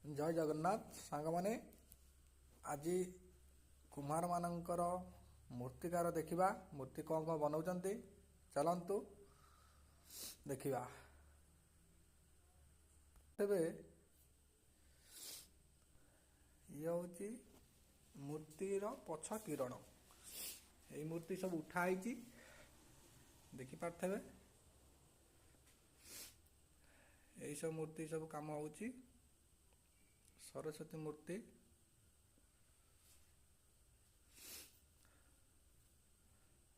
जय जगन्नाथ सांग माने आज कुम्हार मानकर मूर्तिकार देखिबा मूर्ति कौन कौन बनाउछन्ति चलंतु देखिबा। तेबे ये होची मूर्तिर पछ किरण ये मूर्ति सब उठाई देखि पारथेबे यही सब मूर्ति सब काम होची सरस्वती मूर्ति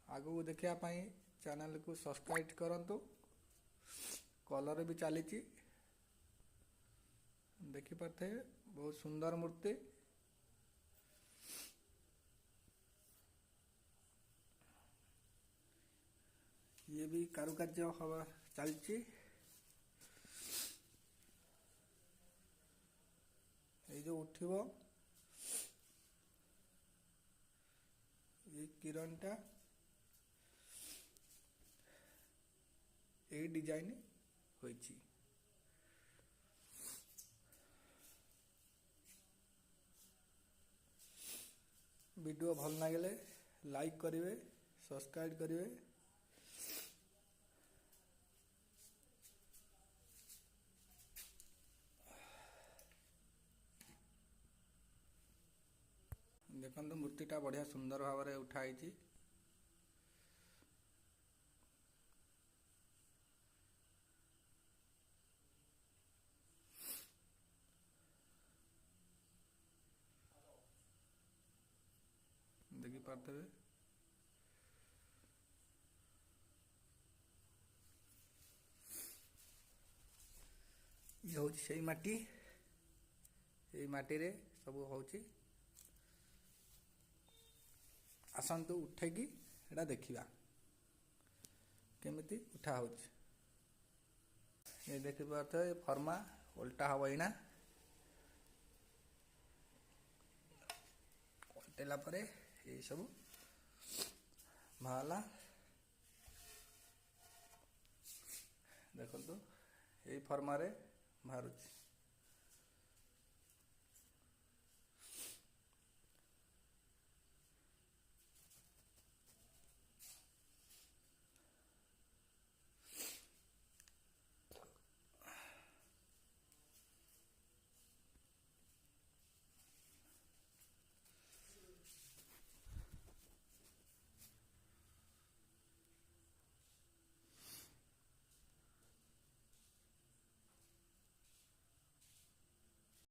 आगु देखिया पाई चैनल को सब्सक्राइब करंतु कलर भी चली देखि पारथे बहुत सुंदर मूर्ति ये भी कारुकार्य हवा चलची ये जो उठिबो ये किरण टा ये डिजाइन होईची। वीडियो भल लागले लाइक करिवे सब्सक्राइब करिवे। देखो मूर्तिटा बढ़िया सुंदर भाव में उठाई देखि पारथे ये हूँ से माटी ये माटी रे सब होची आसतु उठेकी एटा देखिबा केमिति उठा होची ये देखि पारथे फर्मा उल्टा हवा इना उल्टेला परे ये सब भाला देखो ये फर्मा रे बाहर।